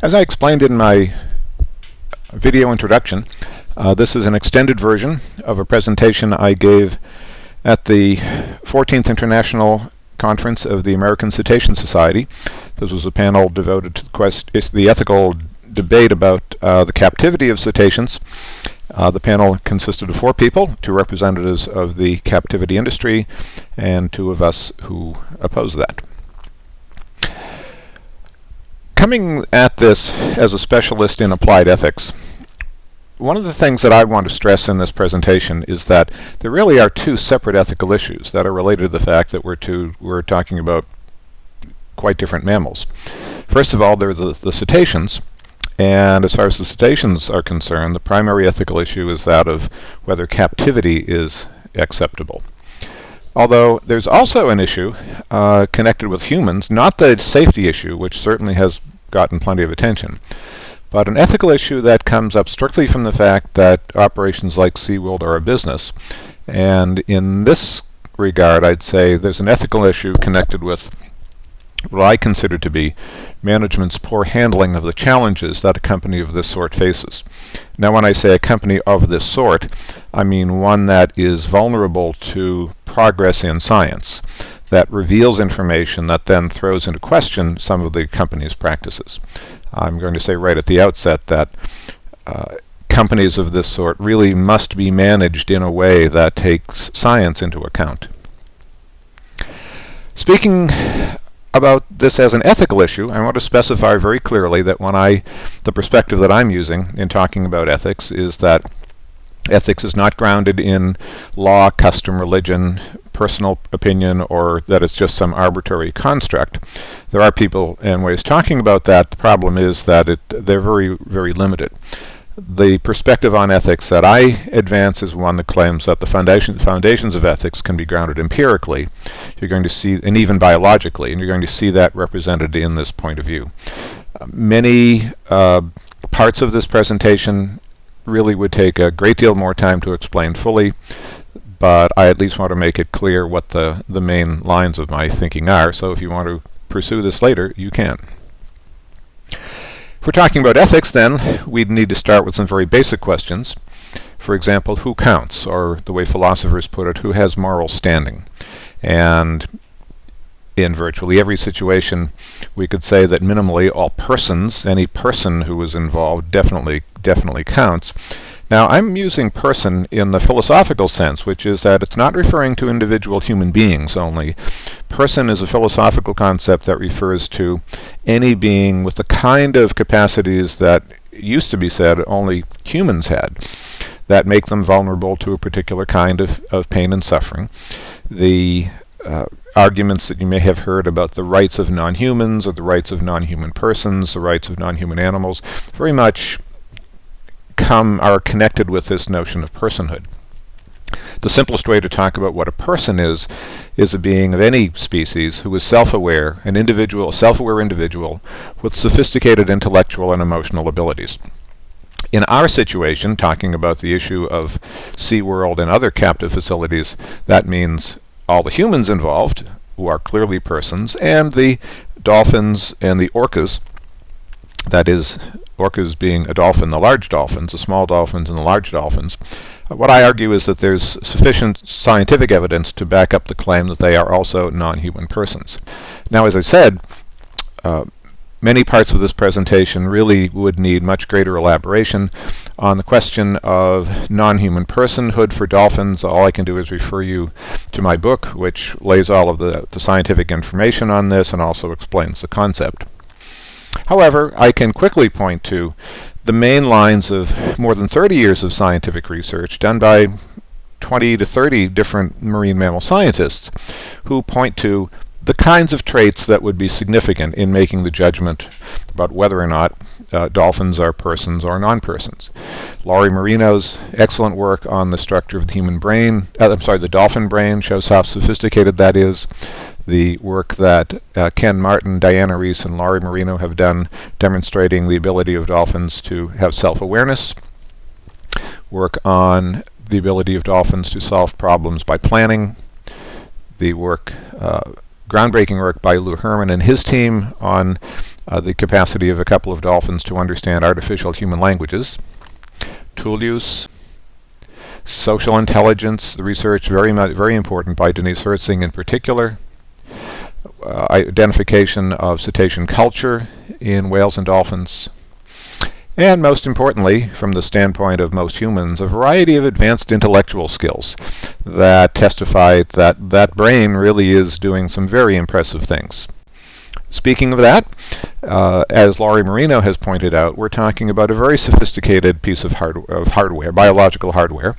As I explained in my video introduction, this is an extended version of a presentation I gave at the 14th International Conference of the American Cetacean Society. This was a panel devoted to the ethical debate about the captivity of cetaceans. The panel consisted of 4 people, 2 representatives of the captivity industry, and 2 of us who oppose that. Coming at this as a specialist in applied ethics, one of the things that I want to stress in this presentation is that there really are 2 separate ethical issues that are related to the fact that we're talking about quite different mammals. First of all, there are the cetaceans, and as far as the cetaceans are concerned, the primary ethical issue is that of whether captivity is acceptable. Although there's also an issue connected with humans, not the safety issue, which certainly has gotten plenty of attention, but an ethical issue that comes up strictly from the fact that operations like SeaWorld are a business. And in this regard, I'd say there's an ethical issue connected with what I consider to be management's poor handling of the challenges that a company of this sort faces. Now, when I say a company of this sort, I mean one that is vulnerable to progress in science, that reveals information that then throws into question some of the company's practices. I'm going to say right at the outset that companies of this sort really must be managed in a way that takes science into account. Speaking about this as an ethical issue, I want to specify very clearly that the perspective that I'm using in talking about ethics is that ethics is not grounded in law, custom, religion, personal opinion, or that it's just some arbitrary construct. There are people and ways talking about that. The problem is that they're very, very limited. The perspective on ethics that I advance is one that claims that the foundations of ethics can be grounded empirically. You're going to see, and even biologically, and you're going to see that represented in this point of view. Many parts of this presentation really would take a great deal more time to explain fully, but I at least want to make it clear what the main lines of my thinking are, so if you want to pursue this later, you can. If we're talking about ethics, then, we'd need to start with some very basic questions. For example, who counts? Or the way philosophers put it, who has moral standing? And in virtually every situation, we could say that minimally all persons, any person who is involved, definitely counts. Now, I'm using person in the philosophical sense, which is that it's not referring to individual human beings only. Person is a philosophical concept that refers to any being with the kind of capacities that used to be said only humans had, that make them vulnerable to a particular kind of pain and suffering. The arguments that you may have heard about the rights of non-humans or the rights of non-human persons, the rights of non-human animals, very much are connected with this notion of personhood. The simplest way to talk about what a person is a being of any species who is self-aware, a self-aware individual with sophisticated intellectual and emotional abilities. In our situation, talking about the issue of SeaWorld and other captive facilities, that means all the humans involved, who are clearly persons, and the dolphins and the orcas, that is, orcas being a dolphin, the large dolphins, the small dolphins and the large dolphins. What I argue is that there's sufficient scientific evidence to back up the claim that they are also non-human persons. Now, as I said, many parts of this presentation really would need much greater elaboration. On the question of non-human personhood for dolphins, all I can do is refer you to my book, which lays all of the scientific information on this and also explains the concept. However, I can quickly point to the main lines of more than 30 years of scientific research done by 20 to 30 different marine mammal scientists who point to the kinds of traits that would be significant in making the judgment about whether or not dolphins are persons or non-persons. Laurie Marino's excellent work on the structure of the human brain, the dolphin brain, shows how sophisticated that is. The work that Ken Martin, Diana Reese, and Laurie Marino have done demonstrating the ability of dolphins to have self-awareness. Work on the ability of dolphins to solve problems by planning. The work, groundbreaking work by Lou Herman and his team on the capacity of a couple of dolphins to understand artificial human languages, tool use, social intelligence, the research very important by Denise Hertzing in particular, identification of cetacean culture in whales and dolphins, and most importantly, from the standpoint of most humans, a variety of advanced intellectual skills that testify that that brain really is doing some very impressive things. Speaking of that, as Laurie Marino has pointed out, we're talking about a very sophisticated piece of hardware, biological hardware,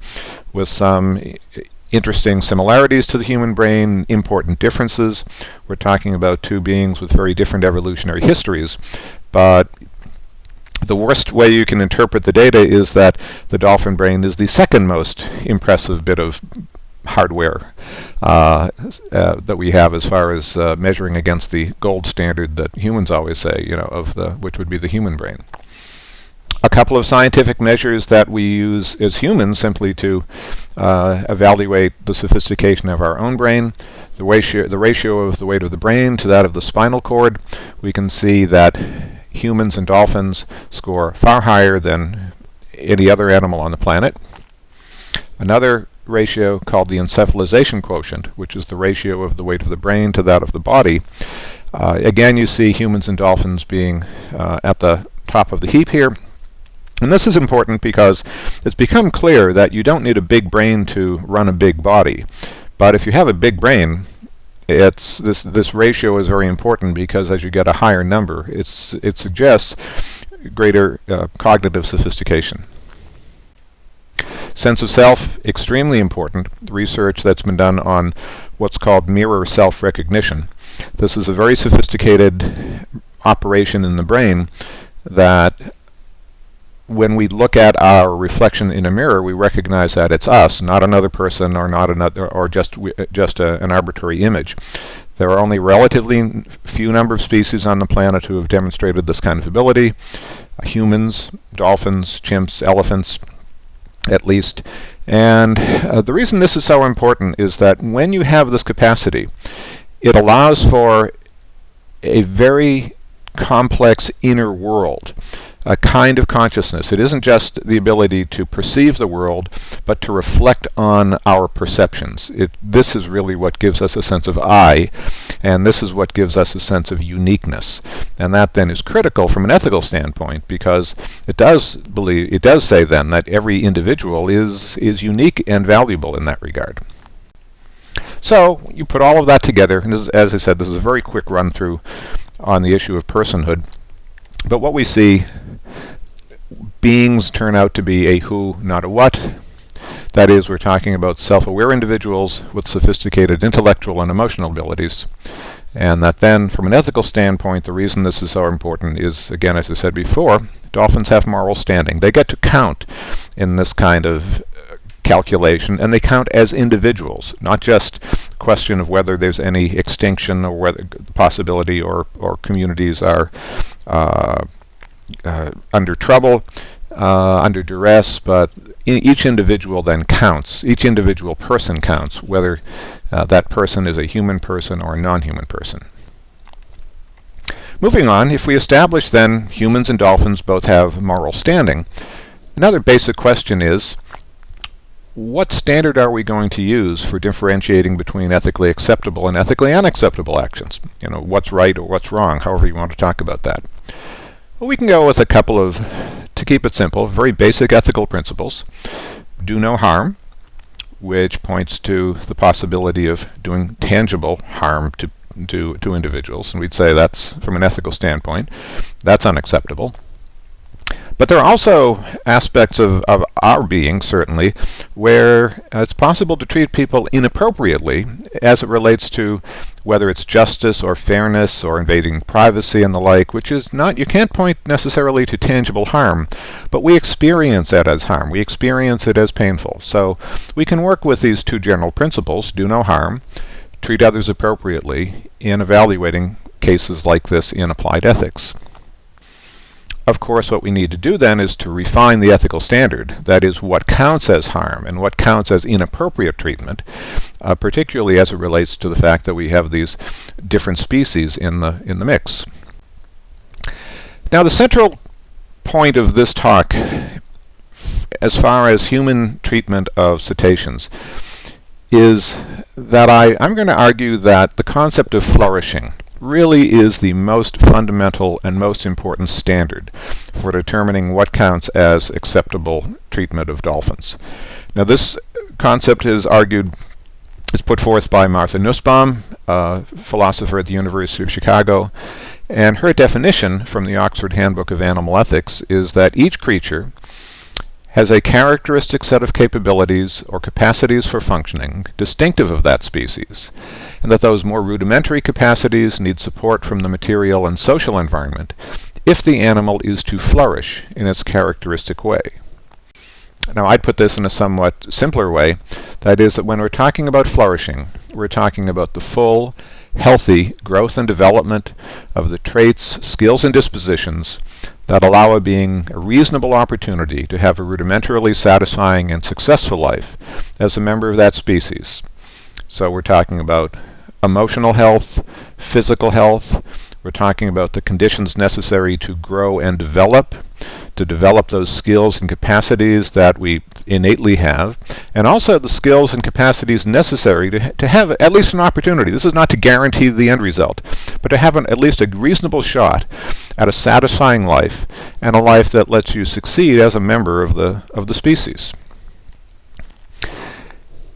with some interesting similarities to the human brain, important differences. We're talking about two beings with very different evolutionary histories, but the worst way you can interpret the data is that the dolphin brain is the second most impressive bit of hardware that we have as far as measuring against the gold standard that humans always say, which would be the human brain. A couple of scientific measures that we use as humans simply to evaluate the sophistication of our own brain. The ratio of the weight of the brain to that of the spinal cord. We can see that humans and dolphins score far higher than any other animal on the planet. Another ratio called the encephalization quotient, which is the ratio of the weight of the brain to that of the body. Again, you see humans and dolphins being at the top of the heap here. And this is important because it's become clear that you don't need a big brain to run a big body. But if you have a big brain, this ratio is very important because as you get a higher number, it suggests greater cognitive sophistication. Sense of self, extremely important. Research that's been done on what's called mirror self-recognition. This is a very sophisticated operation in the brain that when we look at our reflection in a mirror, we recognize that it's us, not another person or not another, or just an arbitrary image. There are only relatively few number of species on the planet who have demonstrated this kind of ability. Humans, dolphins, chimps, elephants, at least. And the reason this is so important is that when you have this capacity, it allows for a very complex inner world, a kind of consciousness. It isn't just the ability to perceive the world, but to reflect on our perceptions. This is really what gives us a sense of I, and this is what gives us a sense of uniqueness. And that then is critical from an ethical standpoint, because it does say then that every individual is unique and valuable in that regard. So you put all of that together, and as I said, this is a very quick run through on the issue of personhood. But what we see, beings turn out to be a who, not a what. That is, we're talking about self-aware individuals with sophisticated intellectual and emotional abilities. And that then, from an ethical standpoint, the reason this is so important is, again, as I said before, dolphins have moral standing. They get to count in this kind of calculation, and they count as individuals, not just a question of whether there's any extinction or whether the possibility or communities are under trouble, under duress, but each individual then counts. Each individual person counts, whether that person is a human person or a non-human person. Moving on, if we establish then humans and dolphins both have moral standing, another basic question is, what standard are we going to use for differentiating between ethically acceptable and ethically unacceptable actions? What's right or what's wrong, however you want to talk about that. Well, we can go with a couple of, to keep it simple, very basic ethical principles. Do no harm, which points to the possibility of doing tangible harm to individuals. And we'd say that's, from an ethical standpoint, that's unacceptable. But there are also aspects of our being, certainly, where it's possible to treat people inappropriately as it relates to whether it's justice or fairness or invading privacy and the like, which is not, you can't point necessarily to tangible harm, but we experience it as harm. We experience it as painful. So we can work with these two general principles, do no harm, treat others appropriately, in evaluating cases like this in applied ethics. Of course, what we need to do then is to refine the ethical standard. That is, what counts as harm and what counts as inappropriate treatment, particularly as it relates to the fact that we have these different species in the mix. Now, the central point of this talk, as far as human treatment of cetaceans, is that I'm going to argue that the concept of flourishing really is the most fundamental and most important standard for determining what counts as acceptable treatment of dolphins. Now, this concept is put forth by Martha Nussbaum, a philosopher at the University of Chicago, and her definition from the Oxford Handbook of Animal Ethics is that each creature has a characteristic set of capabilities or capacities for functioning distinctive of that species, and that those more rudimentary capacities need support from the material and social environment if the animal is to flourish in its characteristic way. Now, I'd put this in a somewhat simpler way. That is that when we're talking about flourishing, we're talking about the full, healthy growth and development of the traits, skills, and dispositions that allow a being a reasonable opportunity to have a rudimentarily satisfying and successful life as a member of that species. So we're talking about emotional health, physical health. We're talking about the conditions necessary to grow and develop those skills and capacities that we innately have, and also the skills and capacities necessary to have at least an opportunity. This is not to guarantee the end result, but to have at least a reasonable shot at a satisfying life, and a life that lets you succeed as a member of the species.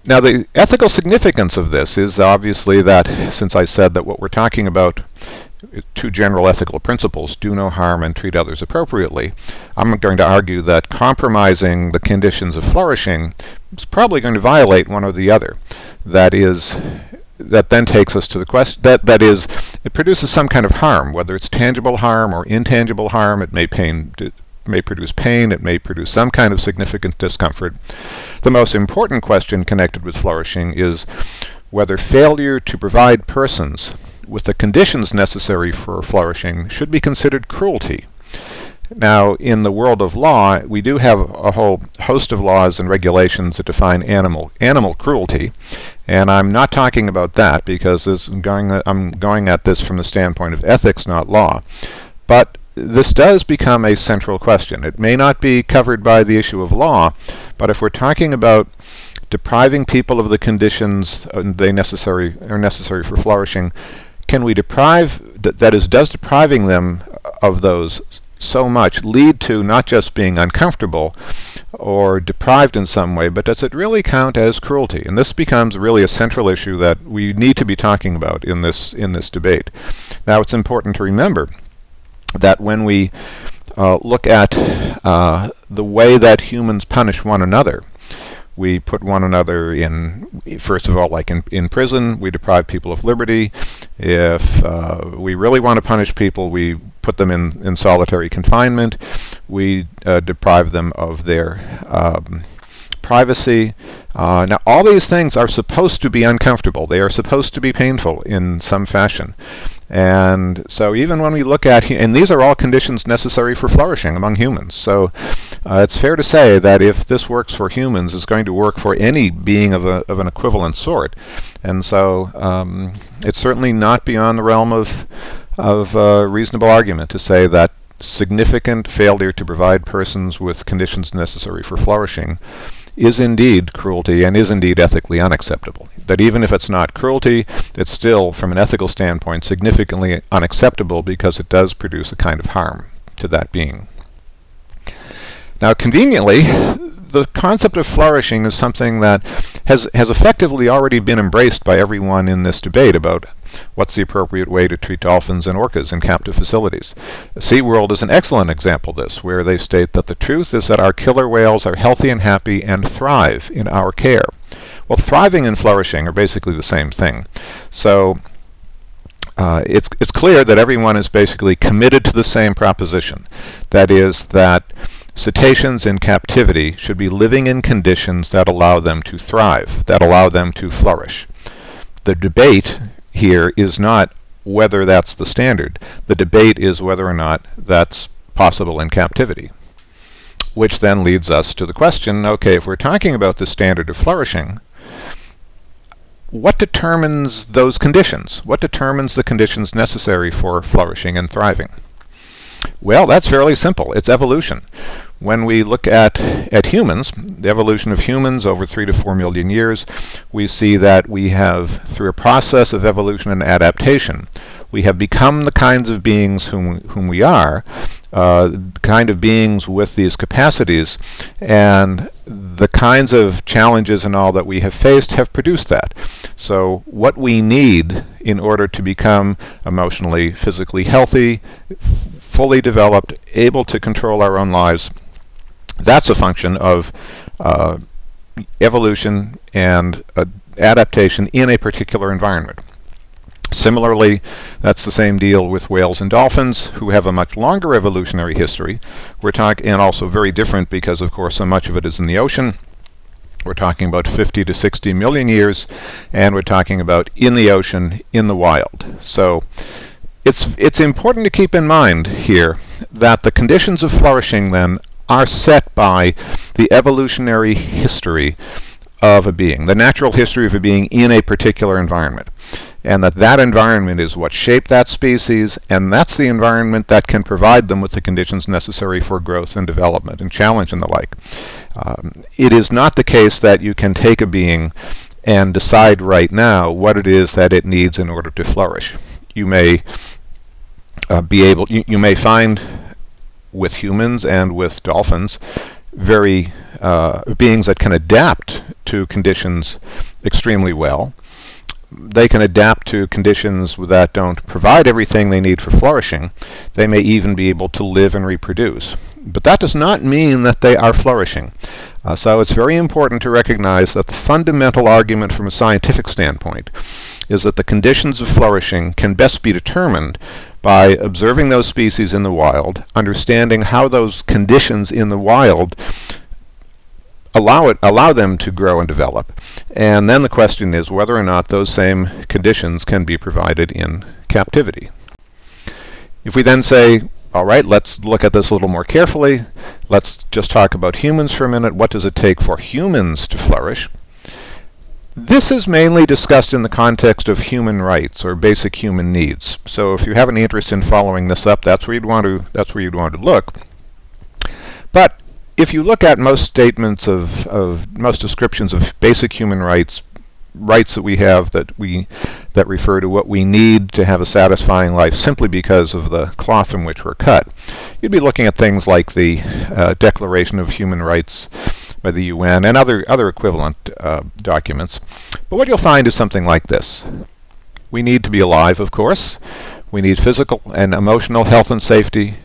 Now, the ethical significance of this is obviously that, since I said that what we're talking about, two general ethical principles, do no harm and treat others appropriately, I'm going to argue that compromising the conditions of flourishing is probably going to violate one or the other. That then takes us to the question, that is, it produces some kind of harm, whether it's tangible harm or intangible harm. It may produce pain, it may produce some kind of significant discomfort. The most important question connected with flourishing is whether failure to provide persons with the conditions necessary for flourishing should be considered cruelty. Now, in the world of law, we do have a whole host of laws and regulations that define animal cruelty, and I'm not talking about that because I'm going at this from the standpoint of ethics, not law. But this does become a central question. It may not be covered by the issue of law, but if we're talking about depriving people of the conditions they necessary for flourishing, can we does depriving them of those so much lead to not just being uncomfortable or deprived in some way, but does it really count as cruelty? And this becomes really a central issue that we need to be talking about in this debate. Now, it's important to remember that when we look at the way that humans punish one another, we put one another in, first of all, like in prison, we deprive people of liberty. If we really want to punish people, we put them in solitary confinement. We deprive them of their privacy. Now, all these things are supposed to be uncomfortable. They are supposed to be painful in some fashion. And so even when we look at, and these are all conditions necessary for flourishing among humans. So it's fair to say that if this works for humans, it's going to work for any being of an equivalent sort. And so it's certainly not beyond the realm of reasonable argument to say that significant failure to provide persons with conditions necessary for flourishing is indeed cruelty and is indeed ethically unacceptable. That even if it's not cruelty, it's still, from an ethical standpoint, significantly unacceptable because it does produce a kind of harm to that being. Now, conveniently, the concept of flourishing is something that has effectively already been embraced by everyone in this debate about what's the appropriate way to treat dolphins and orcas in captive facilities. SeaWorld is an excellent example of this, where they state that the truth is that our killer whales are healthy and happy and thrive in our care. Well, thriving and flourishing are basically the same thing. So it's clear that everyone is basically committed to the same proposition. That is that cetaceans in captivity should be living in conditions that allow them to thrive, that allow them to flourish. The debate here is not whether that's the standard. The debate is whether or not that's possible in captivity, which then leads us to the question, okay, if we're talking about the standard of flourishing, what determines those conditions? What determines the conditions necessary for flourishing and thriving? Well, that's fairly simple. It's evolution. When we look at humans, the evolution of humans over 3 to 4 million years, we see that we have, through a process of evolution and adaptation, we have become the kinds of beings whom we are, kind of beings with these capacities, and the kinds of challenges and all that we have faced have produced that. So what we need in order to become emotionally, physically healthy, fully developed, able to control our own lives, that's a function of evolution and adaptation in a particular environment. Similarly, that's the same deal with whales and dolphins, who have a much longer evolutionary history. We're talking, and also very different because, of course, so much of it is in the ocean. We're talking about 50 to 60 million years, and we're talking about in the ocean, in the wild. So it's important to keep in mind here that the conditions of flourishing then are set by the evolutionary history of a being, the natural history of a being in a particular environment, and that environment is what shaped that species, and that's the environment that can provide them with the conditions necessary for growth and development and challenge and the like. It is not the case that you can take a being and decide right now what it is that it needs in order to flourish. You may you may find with humans and with dolphins beings that can adapt to conditions extremely well. They can adapt to conditions that don't provide everything they need for flourishing. They may even be able to live and reproduce. But that does not mean that they are flourishing. So it's very important to recognize that the fundamental argument from a scientific standpoint is that the conditions of flourishing can best be determined by observing those species in the wild, understanding how those conditions in the wild allow them to grow and develop. And then the question is whether or not those same conditions can be provided in captivity. If we then say, all right, let's look at this a little more carefully. Let's just talk about humans for a minute. What does it take for humans to flourish? This is mainly discussed in the context of human rights or basic human needs. So if you have any interest in following this up, that's where you'd want to look. But if you look at most statements of most descriptions of basic human rights that we have that refer to what we need to have a satisfying life simply because of the cloth from which we're cut, you'd be looking at things like the Declaration of Human Rights by the UN and other equivalent documents. But what you'll find is something like this. We need to be alive, of course. We need physical and emotional health and safety.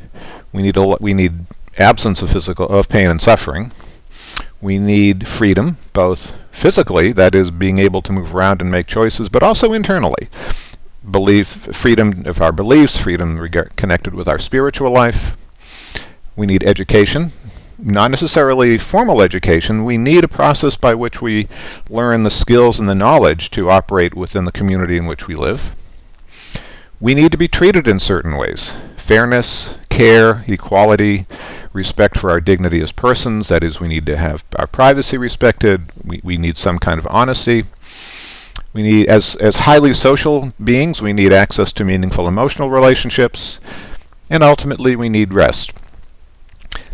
We need absence of pain and suffering. We need freedom, both physically, that is, being able to move around and make choices, but also internally. Freedom of our beliefs, freedom connected with our spiritual life. We need education, not necessarily formal education. We need a process by which we learn the skills and the knowledge to operate within the community in which we live. We need to be treated in certain ways. Fairness, care, equality, respect for our dignity as persons. That is, we need to have our privacy respected. We need some kind of honesty. We need, as highly social beings, we need access to meaningful emotional relationships. And ultimately, we need rest.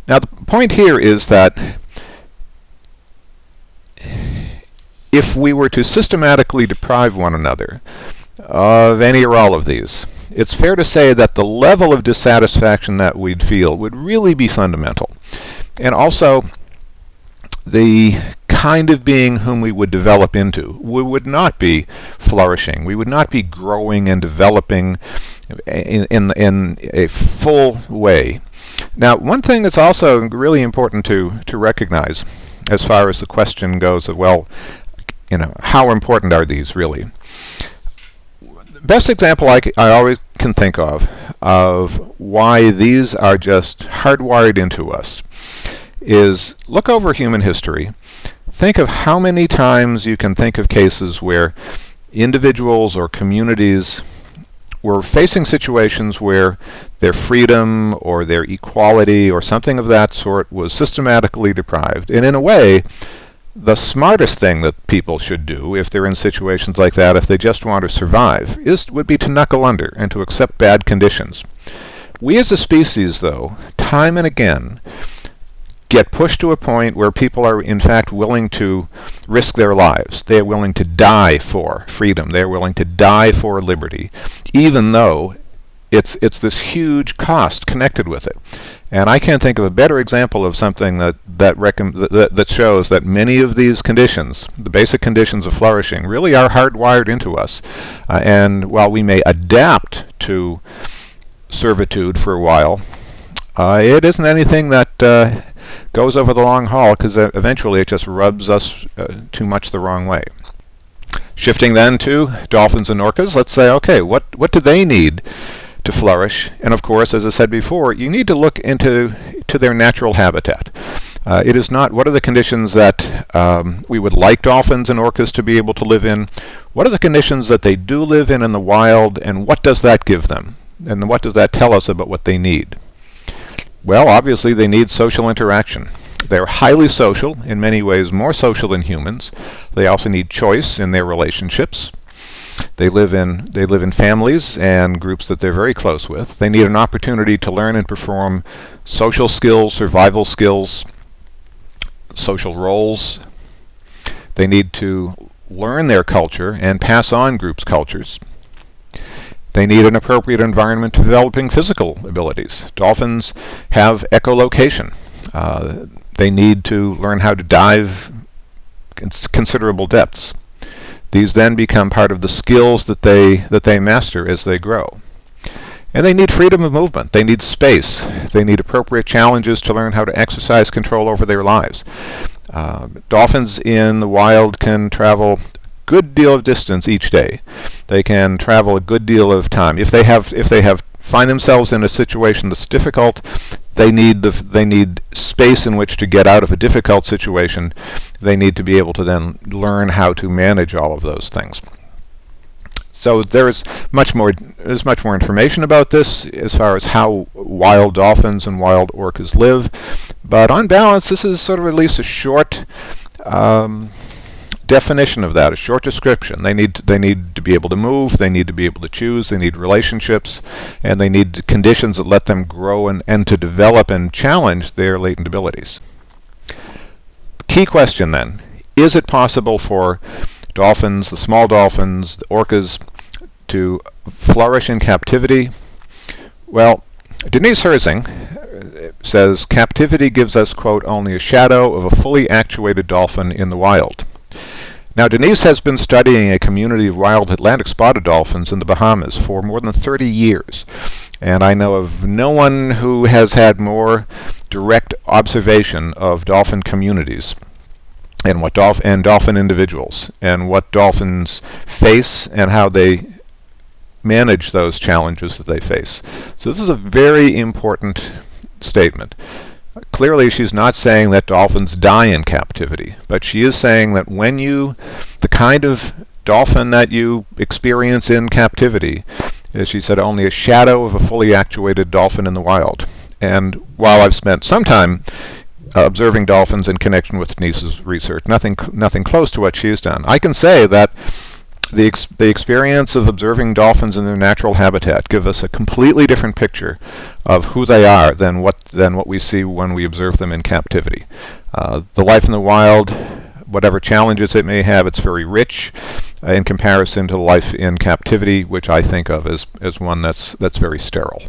Now, the point here is that if we were to systematically deprive one another of any or all of these, it's fair to say that the level of dissatisfaction that we'd feel would really be fundamental. And also, the kind of being whom we would develop into, we would not be flourishing. We would not be growing and developing in a full way. Now, one thing that's also really important to recognize as far as the question goes of, well, how important are these really? Best example I always can think of why these are just hardwired into us is look over human history. Think of how many times you can think of cases where individuals or communities were facing situations where their freedom or their equality or something of that sort was systematically deprived. And in a way, the smartest thing that people should do if they're in situations like that, if they just want to survive, would be to knuckle under and to accept bad conditions. We as a species, though, time and again, get pushed to a point where people are in fact willing to risk their lives. They are willing to die for freedom. They are willing to die for liberty, even though it's this huge cost connected with it. And I can't think of a better example of something that shows that many of these conditions, the basic conditions of flourishing, really are hardwired into us. And while we may adapt to servitude for a while, it isn't anything that goes over the long haul, because eventually it just rubs us too much the wrong way. Shifting then to dolphins and orcas, let's say, okay, what do they need to flourish? And of course, as I said before, you need to look into their natural habitat. It is not what are the conditions that we would like dolphins and orcas to be able to live in. What are the conditions that they do live in the wild, and what does that give them? And what does that tell us about what they need? Well, obviously they need social interaction. They're highly social, in many ways more social than humans. They also need choice in their relationships. They live in families and groups that they're very close with. They need an opportunity to learn and perform social skills, survival skills, social roles. They need to learn their culture and pass on groups' cultures. They need an appropriate environment for developing physical abilities. Dolphins have echolocation. They need to learn how to dive considerable depths. These then become part of the skills that they master as they grow. And they need freedom of movement. They need space. They need appropriate challenges to learn how to exercise control over their lives. Dolphins in the wild can travel good deal of distance each day. They can travel a good deal of time. If they find themselves in a situation that's difficult, they need space in which to get out of a difficult situation. They need to be able to then learn how to manage all of those things. So there's much more information about this as far as how wild dolphins and wild orcas live. But on balance, this is sort of at least a short definition of that, a short description. They need to be able to move, they need to be able to choose, they need relationships, and they need conditions that let them grow and to develop and challenge their latent abilities. Key question then, is it possible for dolphins, the small dolphins, the orcas, to flourish in captivity? Well, Denise Herzing says, captivity gives us, quote, only a shadow of a fully actuated dolphin in the wild. Now, Denise has been studying a community of wild Atlantic spotted dolphins in the Bahamas for more than 30 years. And I know of no one who has had more direct observation of dolphin communities and dolphin individuals and what dolphins face and how they manage those challenges that they face. So this is a very important statement. Clearly, she's not saying that dolphins die in captivity, but she is saying that the kind of dolphin that you experience in captivity is, she said, only a shadow of a fully actuated dolphin in the wild. And while I've spent some time observing dolphins in connection with Denise's research, nothing close to what she's done, I can say that the experience of observing dolphins in their natural habitat give us a completely different picture of who they are than what we see when we observe them in captivity. The life in the wild, whatever challenges it may have, it's very rich in comparison to life in captivity, which I think of as one that's very sterile.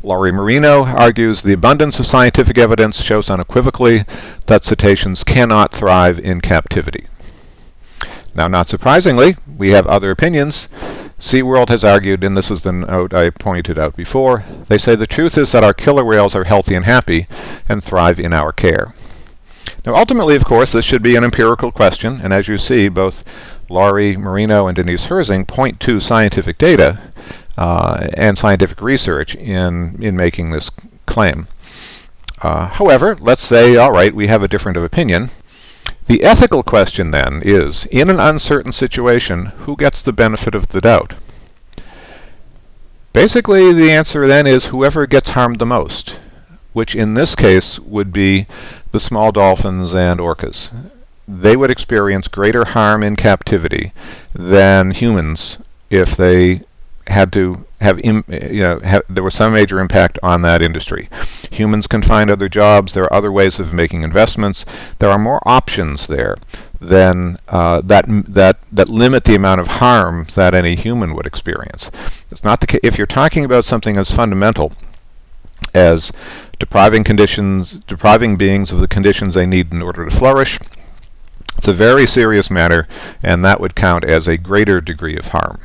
Laurie Marino argues the abundance of scientific evidence shows unequivocally that cetaceans cannot thrive in captivity. Now, not surprisingly, we have other opinions. SeaWorld has argued, and this is the note I pointed out before, they say the truth is that our killer whales are healthy and happy and thrive in our care. Now, ultimately, of course, this should be an empirical question, and as you see, both Laurie Marino and Denise Herzing point to scientific data and scientific research in making this claim. However, let's say, all right, we have a different opinion. The ethical question then is, in an uncertain situation, who gets the benefit of the doubt? Basically, the answer then is whoever gets harmed the most, which in this case would be the small dolphins and orcas. They would experience greater harm in captivity than humans if they had to there was some major impact on that industry. Humans can find other jobs. There are other ways of making investments. There are more options there than that limit the amount of harm that any human would experience. It's not the case. If you're talking about something as fundamental as depriving beings of the conditions they need in order to flourish, it's a very serious matter, and that would count as a greater degree of harm.